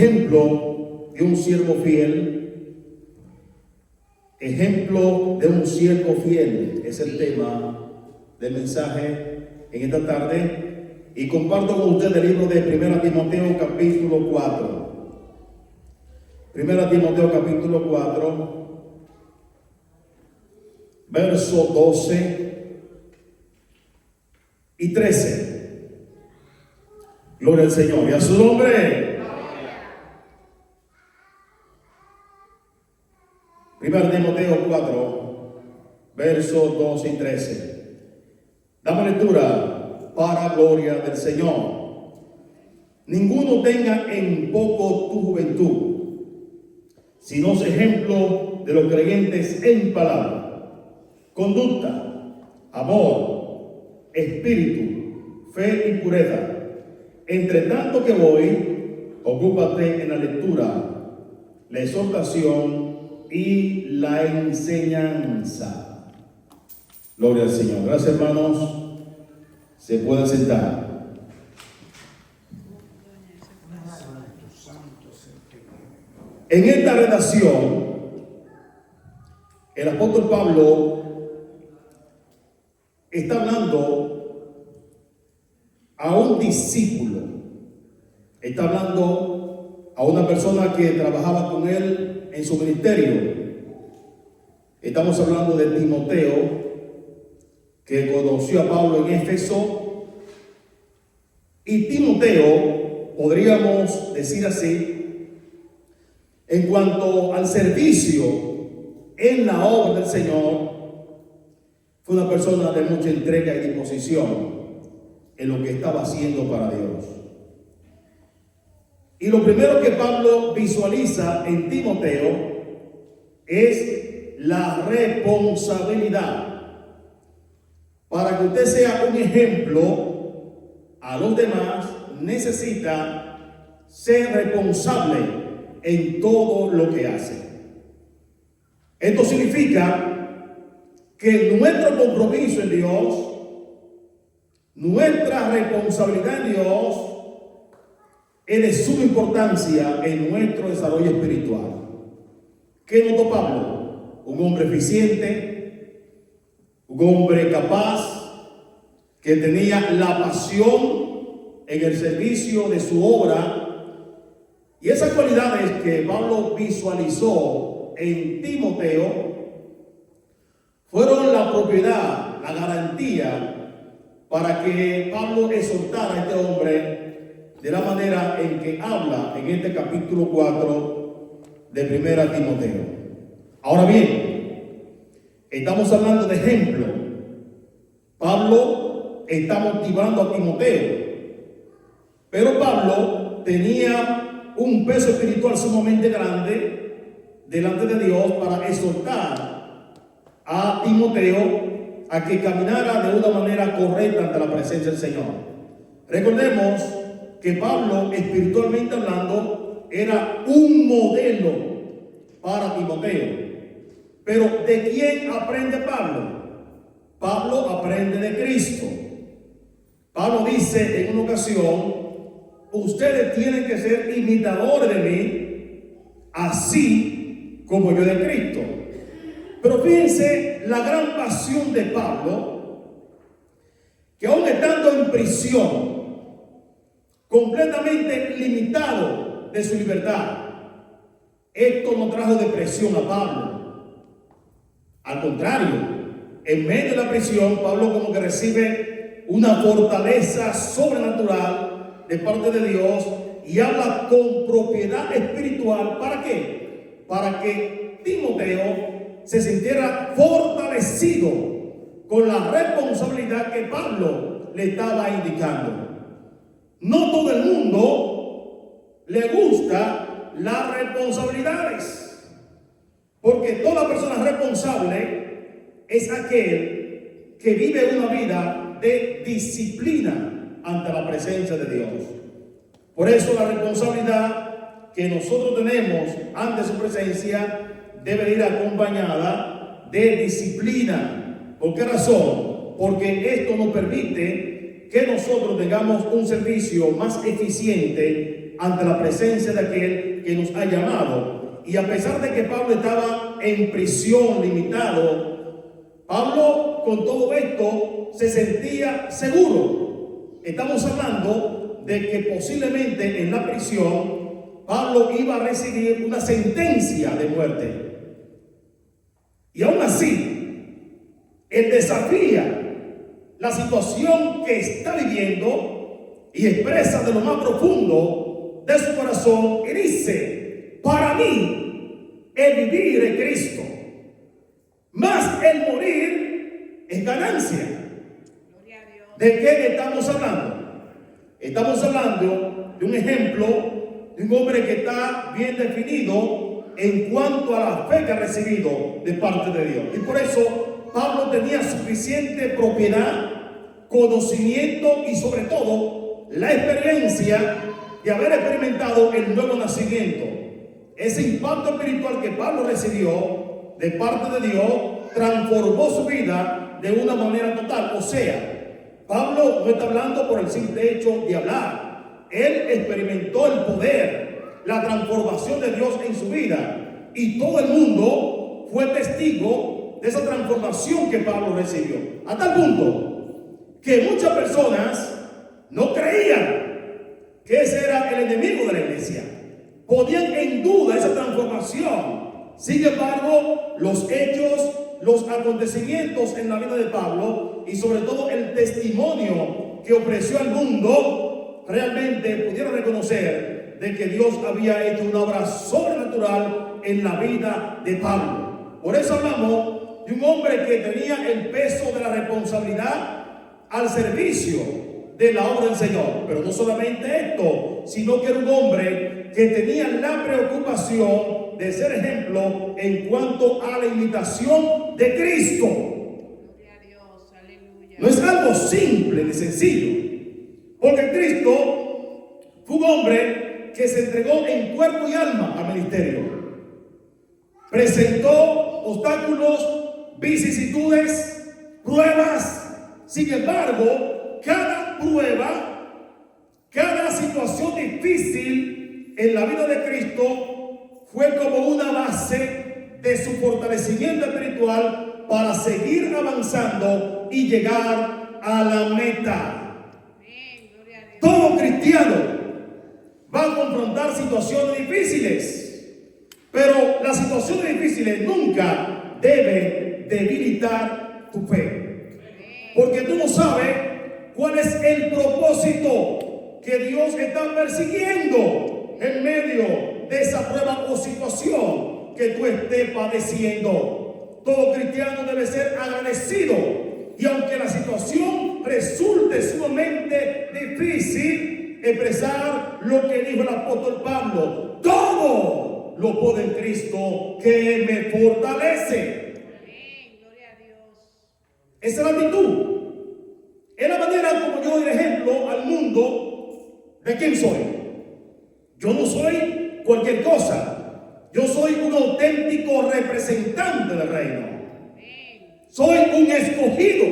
Ejemplo de un siervo fiel. Ejemplo de un siervo fiel es el tema del mensaje en esta tarde. Y comparto con ustedes el libro de 1 Timoteo capítulo 4. 1 Timoteo capítulo 4, verso 12 y 13. Gloria al Señor y a su nombre. 1 Timoteo 4, versos 12 y 13. Damos lectura para gloria del Señor. Ninguno tenga en poco tu juventud, sino es ejemplo de los creyentes en palabra, conducta, amor, espíritu, fe y pureza. Entre tanto que voy, ocúpate en la lectura, la exhortación y la enseñanza. Gloria al Señor. Gracias, hermanos. Se pueden sentar. En esta redacción, el apóstol Pablo está hablando a un discípulo. Está hablando a una persona que trabajaba con él en su ministerio. Estamos hablando de Timoteo, que conoció a Pablo en Éfeso. Y Timoteo, podríamos decir así, en cuanto al servicio en la obra del Señor, fue una persona de mucha entrega y disposición en lo que estaba haciendo para Dios. Y lo primero que Pablo visualiza en Timoteo es la responsabilidad. Para que usted sea un ejemplo a los demás, necesita ser responsable en todo lo que hace. Esto significa que nuestro compromiso en Dios, nuestra responsabilidad en Dios, es de suma importancia en nuestro desarrollo espiritual. ¿Qué notó Pablo? Un hombre eficiente, un hombre capaz, que tenía la pasión en el servicio de su obra. Y esas cualidades que Pablo visualizó en Timoteo fueron la propiedad, la garantía para que Pablo exhortara a este hombre de la manera en que habla en este capítulo 4 de 1 Timoteo. Ahora bien, estamos hablando de ejemplo. Pablo está motivando a Timoteo, pero Pablo tenía un peso espiritual sumamente grande delante de Dios para exhortar a Timoteo a que caminara de una manera correcta ante la presencia del Señor. Recordemos que Pablo, espiritualmente hablando, era un modelo para Timoteo. Pero ¿de quién aprende Pablo? Pablo aprende de Cristo. Pablo dice en una ocasión: ustedes tienen que ser imitadores de mí, así como yo de Cristo. Pero fíjense la gran pasión de Pablo, que aún estando en prisión, completamente limitado de su libertad, esto no trajo depresión a Pablo. Al contrario, en medio de la prisión, Pablo como que recibe una fortaleza sobrenatural de parte de Dios y habla con propiedad espiritual. ¿Para qué? Para que Timoteo se sintiera fortalecido con la responsabilidad que Pablo le estaba indicando. No todo el mundo le gusta las responsabilidades, porque toda persona responsable es aquel que vive una vida de disciplina ante la presencia de Dios. Por eso la responsabilidad que nosotros tenemos ante su presencia debe ir acompañada de disciplina. ¿Por qué razón? Porque esto nos permite que nosotros tengamos un servicio más eficiente ante la presencia de aquel que nos ha llamado. Y a pesar de que Pablo estaba en prisión, limitado, Pablo con todo esto se sentía seguro. Estamos hablando de que posiblemente en la prisión Pablo iba a recibir una sentencia de muerte. Y aún así, él desafía la situación que está viviendo y expresa de lo más profundo de su corazón y dice: para mí el vivir es Cristo, más el morir es ganancia. ¿De qué estamos hablando? Estamos hablando de un ejemplo de un hombre que está bien definido en cuanto a la fe que ha recibido de parte de Dios. Y por eso Pablo tenía suficiente propiedad, conocimiento y sobre todo la experiencia de haber experimentado el nuevo nacimiento. Ese impacto espiritual que Pablo recibió de parte de Dios transformó su vida de una manera total. O sea, Pablo no está hablando por el simple hecho de hablar. Él experimentó el poder, la transformación de Dios en su vida. Y todo el mundo fue testigo de esa transformación que Pablo recibió. A tal punto que muchas personas no creían que ese era el enemigo de la iglesia. Ponían en duda esa transformación. Sin embargo, los hechos, los acontecimientos en la vida de Pablo y sobre todo el testimonio que ofreció al mundo realmente pudieron reconocer de que Dios había hecho una obra sobrenatural en la vida de Pablo. Por eso hablamos de un hombre que tenía el peso de la responsabilidad al servicio de la obra del Señor. Pero no solamente esto, sino que era un hombre que tenía la preocupación de ser ejemplo en cuanto a la imitación de Cristo. No es algo simple ni sencillo, porque Cristo fue un hombre que se entregó en cuerpo y alma al ministerio. Presentó obstáculos, vicisitudes, pruebas. Sin embargo, cada prueba, cada situación difícil en la vida de Cristo fue como una base de su fortalecimiento espiritual para seguir avanzando y llegar a la meta. Todo cristiano va a confrontar situaciones difíciles, pero las situaciones difíciles nunca deben debilitar tu fe, porque tú no sabes cuál es el propósito que Dios está persiguiendo en medio de esa prueba o situación que tú estés padeciendo. Todo cristiano debe ser agradecido, y aunque la situación resulte sumamente difícil, expresar lo que dijo el apóstol Pablo: todo lo puedo en Cristo que me fortalece. Gloria a Dios. Esa es la actitud. Es la manera como yo doy ejemplo al mundo de quién soy. Yo no soy cualquier cosa. Yo soy un auténtico representante del reino. Soy un escogido.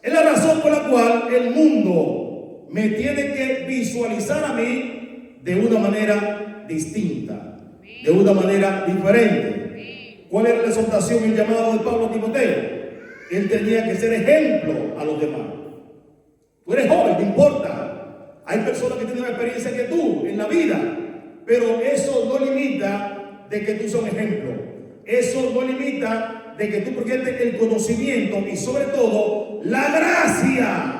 Es la razón por la cual el mundo me tiene que visualizar a mí de una manera distinta, de una manera diferente. ¿Cuál era la exhortación y el llamado de Pablo a Timoteo? Él tenía que ser ejemplo a los demás. Tú eres joven, no importa. Hay personas que tienen más experiencia que tú en la vida, pero eso no limita de que tú seas un ejemplo. Eso no limita de que tú proyectes el conocimiento y sobre todo la gracia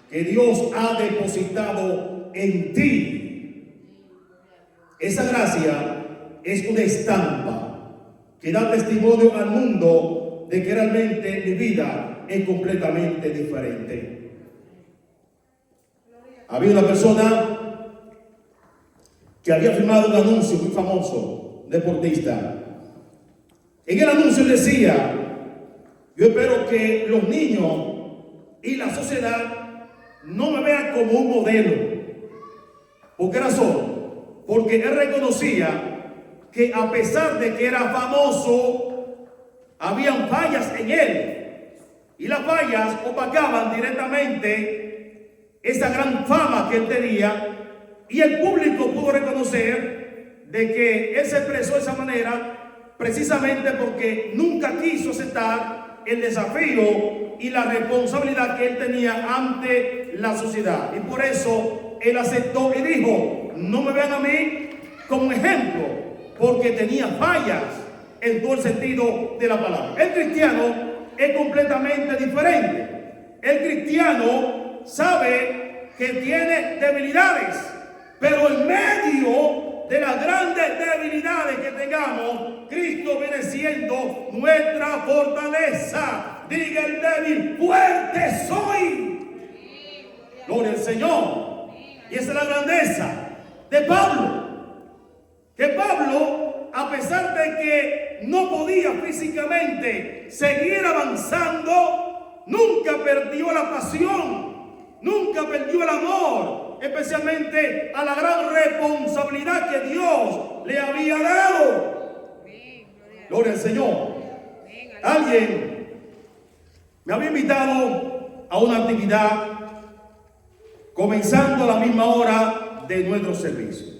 que Dios ha depositado en ti. Esa gracia es una estampa que da testimonio al mundo de que realmente mi vida es completamente diferente. Había una persona que había firmado un anuncio muy famoso, deportista. En el anuncio decía: yo espero que los niños y la sociedad no me vean como un modelo. ¿Por qué razón? Porque él reconocía que a pesar de que era famoso, habían fallas en él. Y las fallas opacaban directamente esa gran fama que él tenía, y el público pudo reconocer de que él se expresó de esa manera precisamente porque nunca quiso aceptar el desafío y la responsabilidad que él tenía ante la sociedad. Y por eso él aceptó y dijo: no me vean a mí como ejemplo, porque tenía fallas en todo el sentido de la palabra. El cristiano es completamente diferente. El cristiano sabe que tiene debilidades, pero en medio de las grandes debilidades que tengamos, Cristo viene siendo nuestra fortaleza. Diga el débil: fuerte soy. Gloria al Señor. Y esa es la grandeza de Pablo. Que Pablo, a pesar de que no podía físicamente seguir avanzando, nunca perdió la pasión, nunca perdió el amor, especialmente a la gran responsabilidad que Dios le había dado. Gloria al Señor. Alguien me había invitado a una actividad comenzando a la misma hora de nuestro servicio.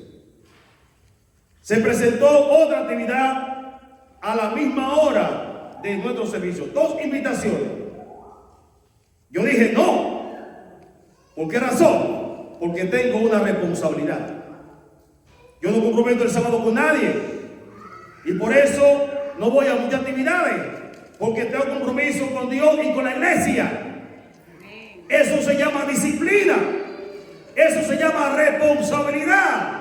Se presentó otra actividad a la misma hora de nuestro servicio. 2 invitaciones. Yo dije no. ¿Por qué razón? Porque tengo una responsabilidad. Yo no comprometo el sábado con nadie. Y por eso no voy a muchas actividades. Porque tengo compromiso con Dios y con la iglesia. Eso se llama disciplina. Eso se llama responsabilidad.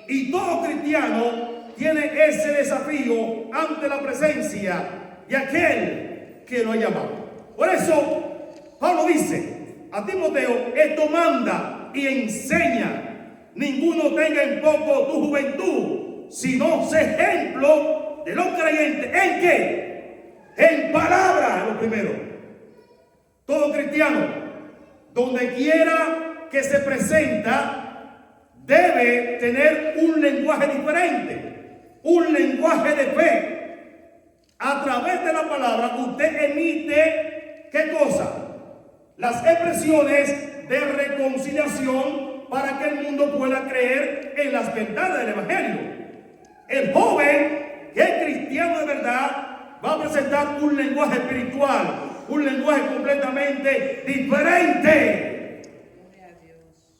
Y todo cristiano tiene ese desafío ante la presencia de aquel que lo ha llamado. Por eso Pablo dice a Timoteo: esto manda y enseña. Ninguno tenga en poco tu juventud, sino sé ejemplo de los creyentes. ¿En qué? En palabra, lo primero. Todo cristiano, donde quiera que se presenta, debe tener un lenguaje diferente, un lenguaje de fe. A través de la palabra usted emite, ¿qué cosa? Las expresiones de reconciliación para que el mundo pueda creer en las verdades del Evangelio. El joven que es cristiano de verdad va a presentar un lenguaje espiritual, un lenguaje completamente diferente.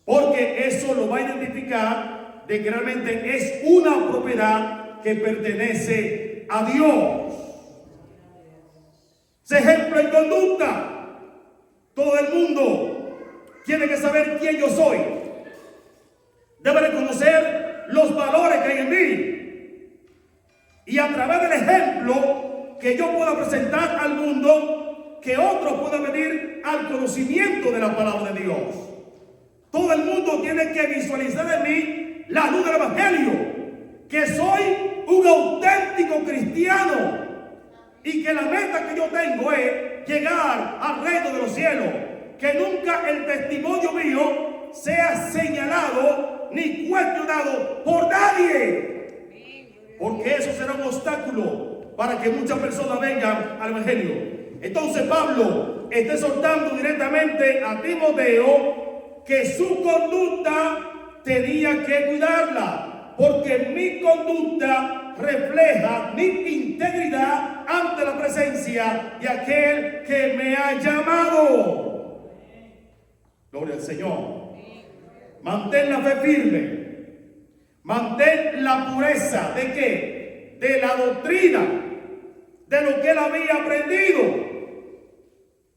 Porque eso lo va a identificar de que realmente es una propiedad que pertenece a Dios. Sé ejemplo en conducta. Todo el mundo tiene que saber quién yo soy. Debe reconocer los valores que hay en mí. Y a través del ejemplo que yo pueda presentar al mundo, que otros puedan venir al conocimiento de la palabra de Dios. Todo el mundo tiene que visualizar en mí la luz del Evangelio, que soy un auténtico cristiano y que la meta que yo tengo es llegar al reino de los cielos, que nunca el testimonio mío sea señalado ni cuestionado por nadie, porque eso será un obstáculo para que muchas personas vengan al Evangelio. Entonces Pablo está exhortando directamente a Timoteo que su conducta tenía que cuidarla, porque mi conducta refleja mi integridad ante la presencia de aquel que me ha llamado. Gloria al Señor. Mantén la fe firme. Mantén la pureza. ¿De qué? De la doctrina, de lo que él había aprendido.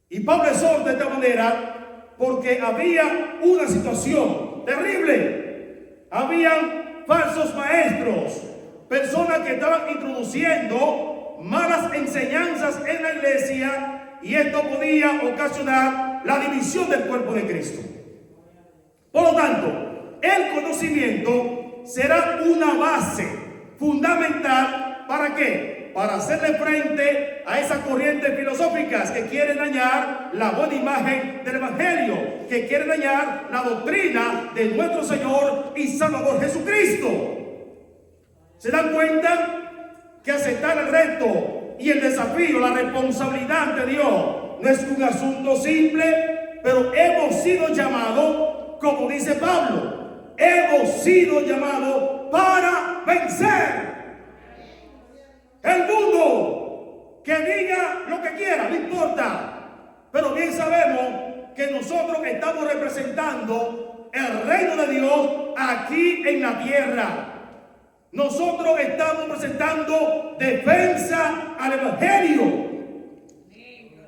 Y Pablo exhorta de esta manera porque había una situación terrible. Habían falsos maestros, personas que estaban introduciendo malas enseñanzas en la iglesia, y esto podía ocasionar la división del cuerpo de Cristo. Por lo tanto, el conocimiento será una base fundamental. ¿Para qué? Para hacerle frente a esas corrientes filosóficas que quieren dañar la buena imagen del Evangelio, que quieren dañar la doctrina de nuestro Señor y Salvador Jesucristo. ¿Se dan cuenta que aceptar el reto y el desafío, la responsabilidad de Dios, no es un asunto simple? pero hemos sido llamados, como dice Pablo, hemos sido llamados para vencer. El mundo que diga lo que quiera, no importa, pero bien sabemos que nosotros estamos representando el reino de Dios aquí en la tierra. Nosotros estamos presentando defensa al Evangelio.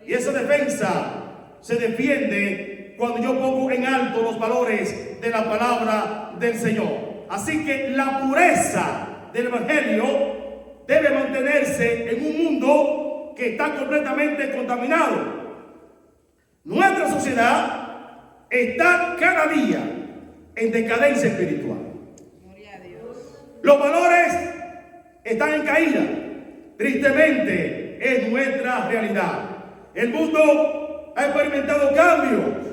Y esa defensa se defiende cuando yo pongo en alto los valores de la palabra del Señor. Así que la pureza del Evangelio debe mantenerse en un mundo que está completamente contaminado. Nuestra sociedad está cada día en decadencia espiritual. Los valores están en caída. Tristemente es nuestra realidad. El mundo ha experimentado cambios.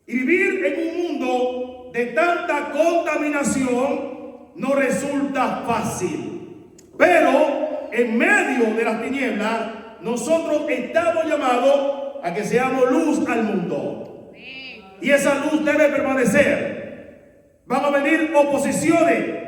Y vivir en un mundo de tanta contaminación no resulta fácil. Pero en medio de las tinieblas, nosotros estamos llamados a que seamos luz al mundo. Y esa luz debe permanecer. Van a venir oposiciones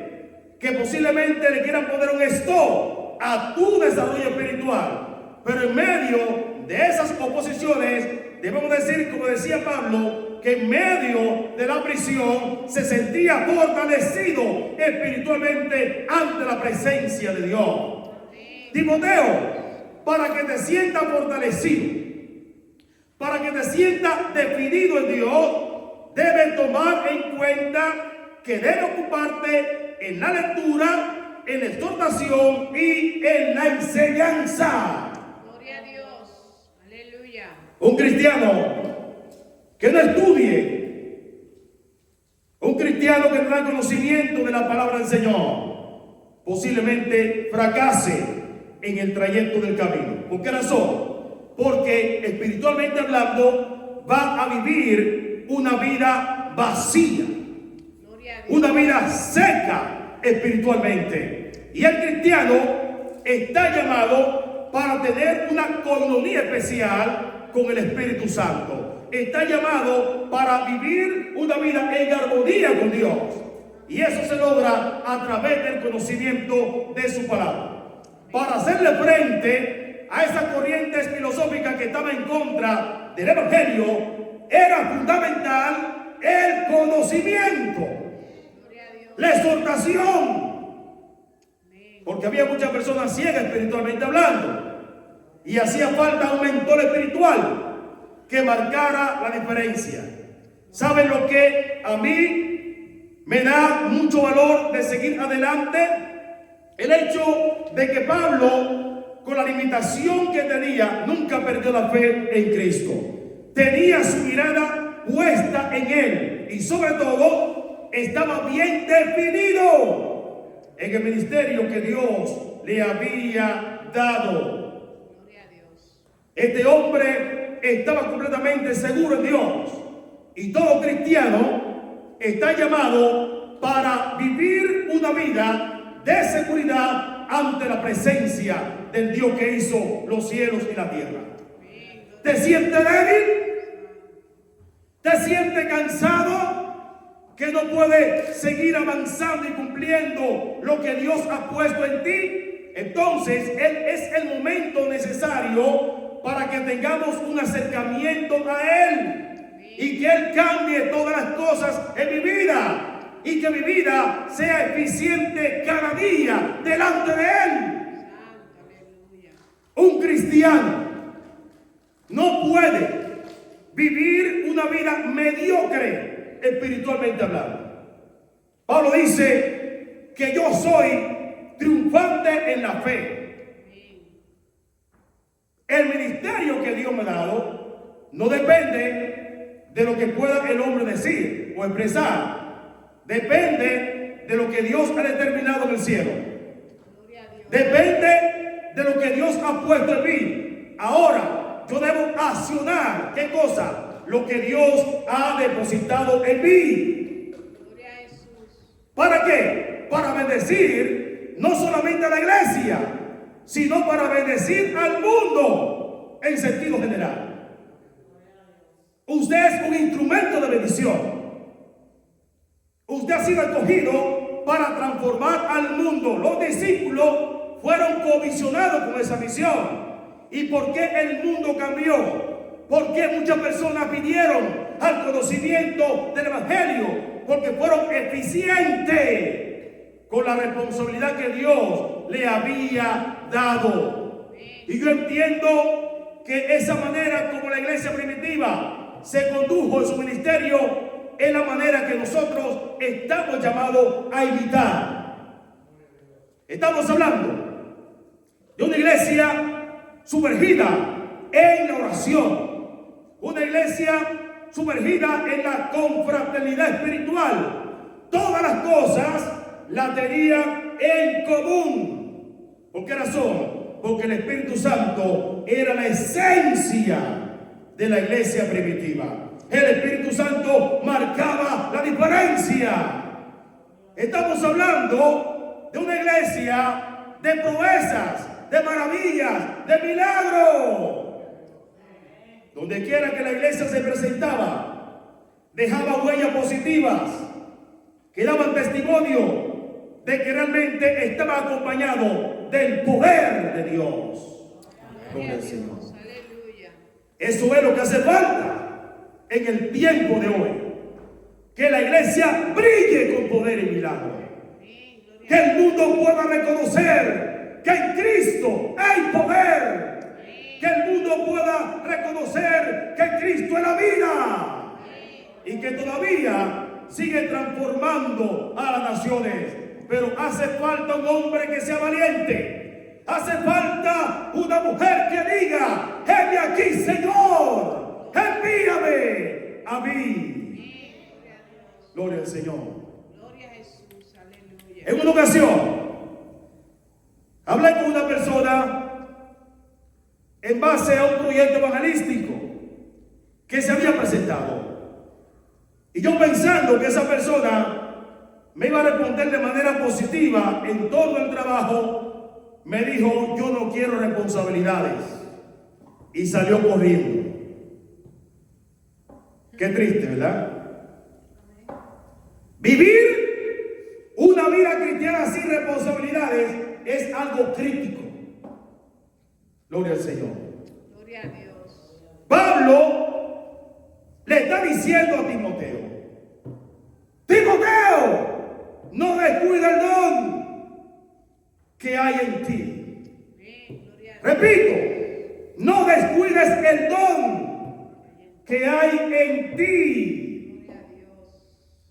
que posiblemente le quieran poner un stop a tu desarrollo espiritual. Pero en medio de esas oposiciones, debemos decir, como decía Pablo, que en medio de la prisión se sentía fortalecido espiritualmente ante la presencia de Dios. Timoteo, para que te sientas fortalecido, para que te sientas definido en Dios, debes tomar en cuenta que debes ocuparte en la lectura, en la exhortación y en la enseñanza. Gloria a Dios. Aleluya. Un cristiano que no estudie, un cristiano que no da conocimiento de la palabra del Señor, posiblemente fracase en el trayecto del camino. ¿Por qué razón? Porque espiritualmente hablando va a vivir una vida vacía, una vida seca espiritualmente. Y el cristiano está llamado para tener una coinonía especial con el Espíritu Santo. Está llamado para vivir una vida en armonía con Dios. Y eso se logra a través del conocimiento de su palabra. Para hacerle frente a esas corrientes filosóficas que estaban en contra del Evangelio, era fundamental el conocimiento, la exhortación, porque había muchas personas ciegas espiritualmente hablando y hacía falta un mentor espiritual que marcara la diferencia. ¿Saben lo que a mí me da mucho valor de seguir adelante? El hecho de que Pablo, con la limitación que tenía, nunca perdió la fe en Cristo. Tenía su mirada puesta en Él y sobre todo estaba bien definido en el ministerio que Dios le había dado. Este hombre estaba completamente seguro en Dios, y todo cristiano está llamado para vivir una vida de seguridad ante la presencia del Dios que hizo los cielos y la tierra. ¿Te sientes débil? ¿Te sientes cansado? ¿Que no puedes seguir avanzando y cumpliendo lo que Dios ha puesto en ti? Entonces es el momento necesario para que tengamos un acercamiento a Él y que Él cambie todas las cosas en mi vida y que mi vida sea eficiente cada día delante de Él. Un cristiano no puede vivir una vida mediocre espiritualmente hablando. Pablo dice que yo soy triunfante en la fe. El ministerio que Dios me ha dado no depende de lo que pueda el hombre decir o expresar. Depende de lo que Dios ha determinado en el cielo. Depende de lo que Dios ha puesto en mí. Ahora, yo debo accionar, ¿qué cosa? Lo que Dios ha depositado en mí. ¿Para qué? Para bendecir no solamente a la iglesia, sino para bendecir al mundo en sentido general. Usted un instrumento de bendición. Usted ha sido escogido para transformar al mundo. Los discípulos fueron comisionados con esa misión. ¿Y por qué el mundo cambió? ¿Por qué muchas personas vinieron al conocimiento del Evangelio? Porque fueron eficientes con la responsabilidad que Dios le había dado. Y yo entiendo que esa manera como la iglesia primitiva se condujo en su ministerio es la manera que nosotros estamos llamados a imitar. Estamos hablando de una iglesia sumergida en la oración, una iglesia sumergida en la confraternidad espiritual. Todas las cosas las tenían en común. ¿Por qué razón? Porque el Espíritu Santo era la esencia de la iglesia primitiva. El Espíritu Santo marcaba la diferencia. Estamos hablando de una iglesia de proezas, de maravillas, de milagros. Donde quiera que la iglesia se presentaba, dejaba huellas positivas que daban testimonio de que realmente estaba acompañado del poder de Dios. Gloria al Señor. Eso es lo que hace falta en el tiempo de hoy. Que la iglesia brille con poder y milagro. Que el mundo pueda reconocer que en Cristo hay poder. Que el mundo pueda reconocer que Cristo es la vida. Y que todavía sigue transformando a las naciones. Pero hace falta un hombre que sea valiente. Hace falta una mujer que diga: heme aquí, Señor, envíame a mí. Gloria al Señor. Gloria a Jesús, aleluya. En una ocasión hablé con una persona en base a un proyecto evangelístico que se había presentado. Y yo pensando que esa persona me iba a responder de manera positiva en todo el trabajo, me dijo: yo no quiero responsabilidades. Y salió corriendo. Qué triste, ¿verdad? Vivir una vida cristiana sin responsabilidades es algo crítico. Gloria al Señor. Gloria a Dios. Pablo le está diciendo a Timoteo: Timoteo, no descuida el don que hay en ti. Repito, no descuides el don que hay en ti,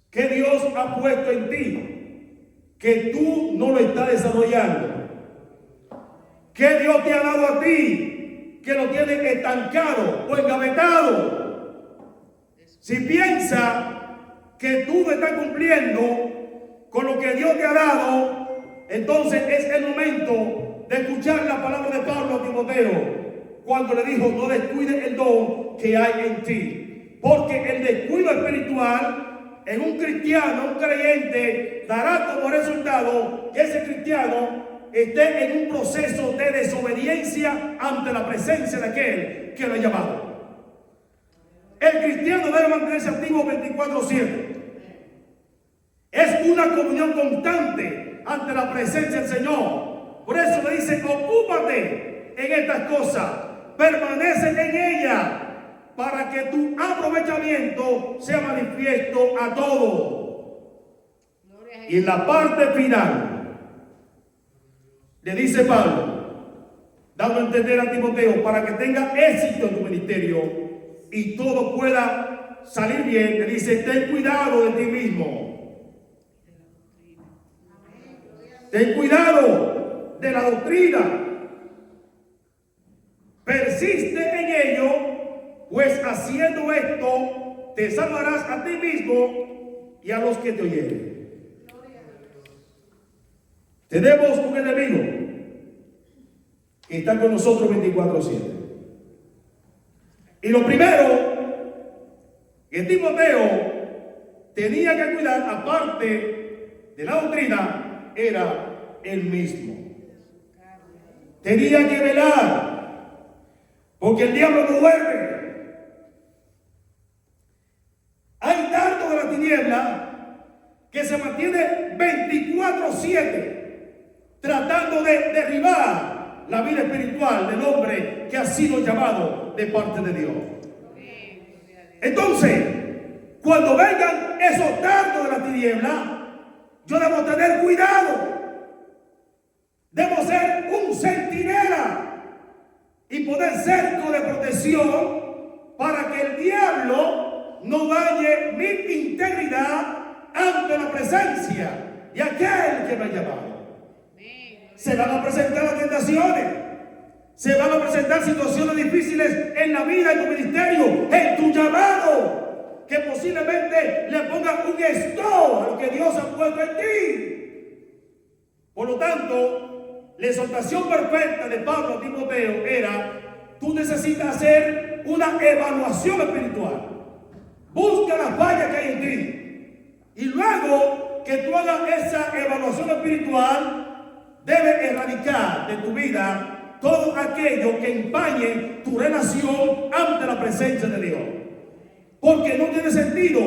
que Dios ha puesto en ti, que tú no lo estás desarrollando, que Dios te ha dado a ti, que lo tienes estancado o engavetado. Si piensa que tú no estás cumpliendo con lo que Dios te ha dado, entonces es el momento de escuchar la palabra de Pablo a Timoteo, cuando le dijo: no descuides el don que hay en ti, porque el descuido espiritual en un cristiano, un creyente, dará como resultado que ese cristiano esté en un proceso de desobediencia ante la presencia de aquel que lo ha llamado. El cristiano debe mantenerse activo 24/7. Es una comunión constante ante la presencia del Señor. Por eso le dice: ocúpate en estas cosas, permanece en ellas, para que tu aprovechamiento sea manifiesto a todos. Y en la parte final le dice Pablo, dando a entender a Timoteo, para que tenga éxito en tu ministerio y todo pueda salir bien, le dice: ten cuidado de ti mismo. Ten cuidado de la doctrina. Persiste en ello, pues haciendo esto te salvarás a ti mismo y a los que te oyeren. Tenemos un enemigo que está con nosotros 24/7. Y lo primero que Timoteo tenía que cuidar, aparte de la doctrina, era él mismo. Tenía que velar, porque el diablo no duerme. que se mantiene 24/7 tratando de derribar la vida espiritual del hombre que ha sido llamado de parte de Dios. Entonces, cuando vengan esos dardos de la tiniebla, yo debo tener cuidado. Debo ser un centinela y poner cerco de protección para que el diablo no dañe mi integridad ante la presencia de aquel que me ha llamado. Se van a presentar las tentaciones, se van a presentar situaciones difíciles en la vida, en tu ministerio, en tu llamado, que posiblemente le pongan un stop a lo que Dios ha puesto en ti. Por lo tanto, la exhortación perfecta de Pablo a Timoteo era: tú necesitas hacer una evaluación espiritual. Busca las fallas que hay en ti. Y luego que tú hagas esa evaluación espiritual, debes erradicar de tu vida todo aquello que empañe tu relación ante la presencia de Dios. Porque no tiene sentido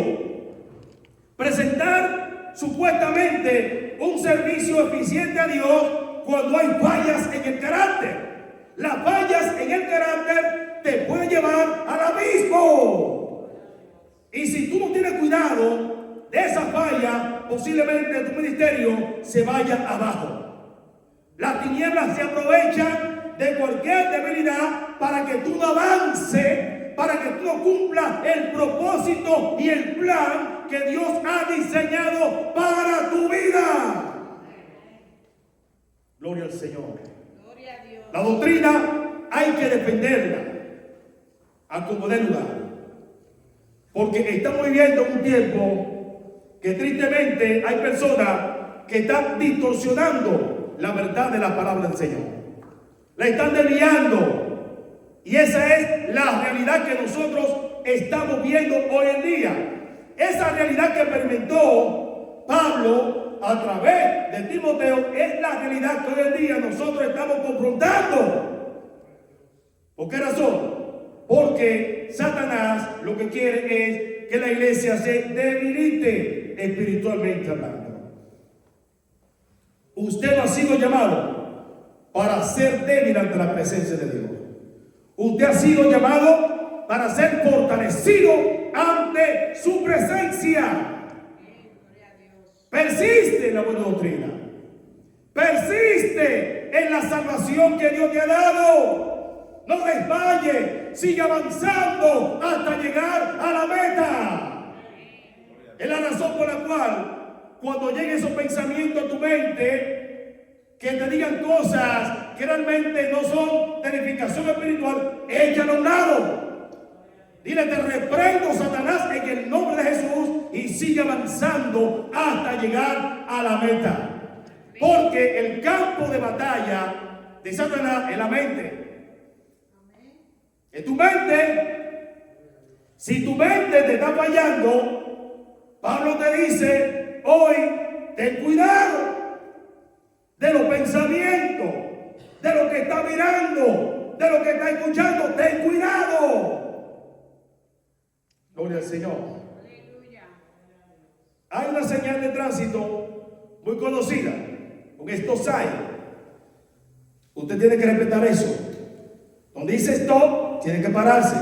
presentar supuestamente un servicio eficiente a Dios cuando hay fallas en el carácter. Las fallas en el carácter te pueden llevar al abismo. Y si tú no tienes cuidado de esa falla, posiblemente tu ministerio se vaya abajo. Las tinieblas se aprovechan de cualquier debilidad para que tú no avances, para que tú no cumplas el propósito y el plan que Dios ha diseñado para tu vida. Gloria al Señor. Gloria a Dios. La doctrina hay que defenderla a como dé lugar. Porque estamos viviendo un tiempo que tristemente hay personas que están distorsionando la verdad de la palabra del Señor. La están desviando. Y esa es la realidad que nosotros estamos viendo hoy en día. Esa realidad que experimentó Pablo a través de Timoteo es la realidad que hoy en día nosotros estamos confrontando. ¿Por qué razón? Porque Satanás lo que quiere es que la iglesia se debilite espiritualmente hablando. Usted no ha sido llamado para ser débil ante la presencia de Dios. Usted ha sido llamado para ser fortalecido ante su presencia. Persiste en la buena doctrina. Persiste en la salvación que Dios te ha dado. No desmaye, sigue avanzando hasta llegar a la meta. Es la razón por la cual, cuando lleguen esos pensamientos a tu mente, que te digan cosas que realmente no son de edificación espiritual, échalo a un lado. Dile: te reprendo, Satanás, en el nombre de Jesús, y sigue avanzando hasta llegar a la meta. Porque el campo de batalla de Satanás es la mente. En tu mente. Si tu mente te está fallando, Pablo te dice hoy: ten cuidado de los pensamientos, de lo que está mirando, de lo que está escuchando. Ten cuidado. Gloria al Señor. Aleluya. Hay una señal de tránsito muy conocida, con estos hay. Usted tiene que respetar eso. Donde dice stop, tiene que pararse.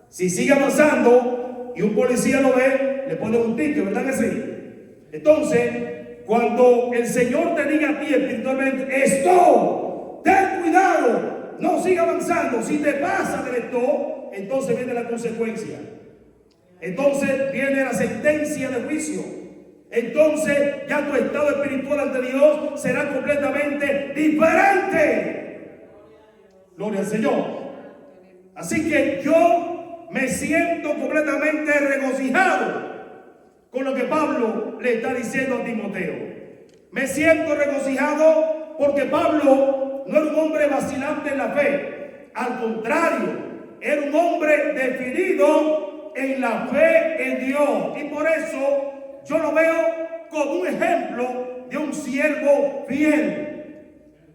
Si sigue avanzando y un policía lo ve, le pone un ticket, ¿verdad que sí? Entonces, cuando el Señor te diga a ti espiritualmente: stop, ten cuidado, no siga avanzando. Si te pasa del stop, entonces viene la consecuencia. Entonces viene la sentencia de juicio. Entonces ya tu estado espiritual ante Dios será completamente diferente. Gloria al Señor. Así que yo me siento completamente regocijado con lo que Pablo le está diciendo a Timoteo. Me siento regocijado porque Pablo no era un hombre vacilante en la fe. Al contrario, era un hombre definido en la fe en Dios. Y por eso yo lo veo como un ejemplo de un siervo fiel.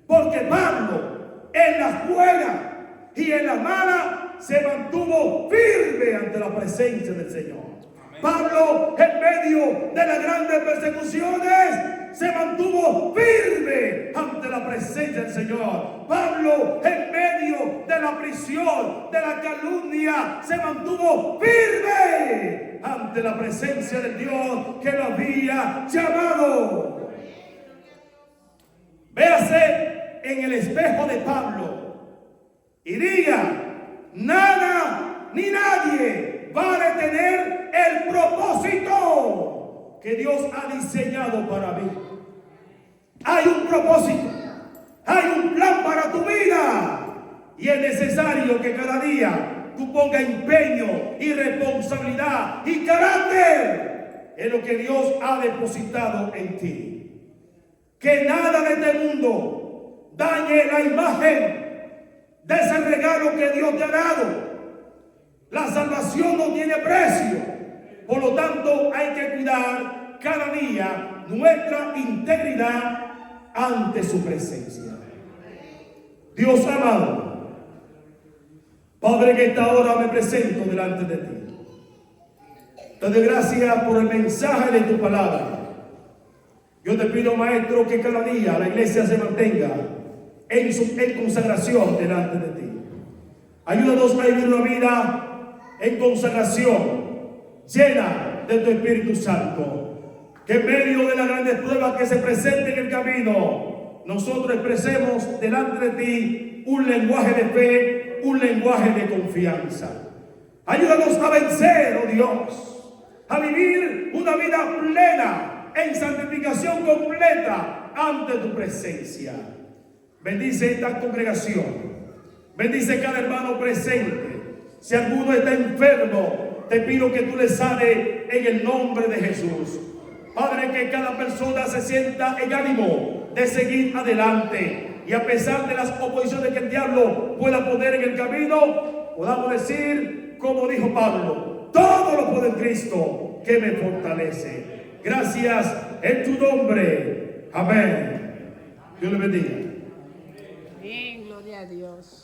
Porque Pablo, en las buenas y en las malas, se mantuvo firme ante la presencia del Señor. Pablo, en medio de las grandes persecuciones, se mantuvo firme ante la presencia del Señor. Pablo, en medio de la prisión, de la calumnia, se mantuvo firme ante la presencia del Dios que lo había llamado. Véase en el espejo de Pablo y diga: nada ni nadie va a detener el propósito que Dios ha diseñado para mí. Hay un propósito, hay un plan para tu vida, y es necesario que cada día tú pongas empeño y responsabilidad y carácter en lo que Dios ha depositado en ti. Que nada de este mundo dañe la imagen de ese regalo que Dios te ha dado. La salvación no tiene precio, por lo tanto hay que cuidar cada día nuestra integridad ante su presencia. Dios amado, Padre, en esta hora me presento delante de ti. Te doy gracias por el mensaje de tu palabra. Yo te pido, Maestro, que cada día la iglesia se mantenga en consagración delante de ti. Ayúdanos a vivir una vida en consagración, llena de tu Espíritu Santo. Que en medio de las grandes pruebas que se presenten en el camino, nosotros expresemos delante de ti un lenguaje de fe, un lenguaje de confianza. Ayúdanos a vencer, oh Dios, a vivir una vida plena, en santificación completa ante tu presencia. Bendice esta congregación, bendice cada hermano presente. Si alguno está enfermo, te pido que tú le sanes en el nombre de Jesús. Padre, que cada persona se sienta en ánimo de seguir adelante, y a pesar de las oposiciones que el diablo pueda poner en el camino, podamos decir, como dijo Pablo: todo lo puedo en Cristo que me fortalece. Gracias en tu nombre. Amén. Dios le bendiga. Amén, gloria a Dios.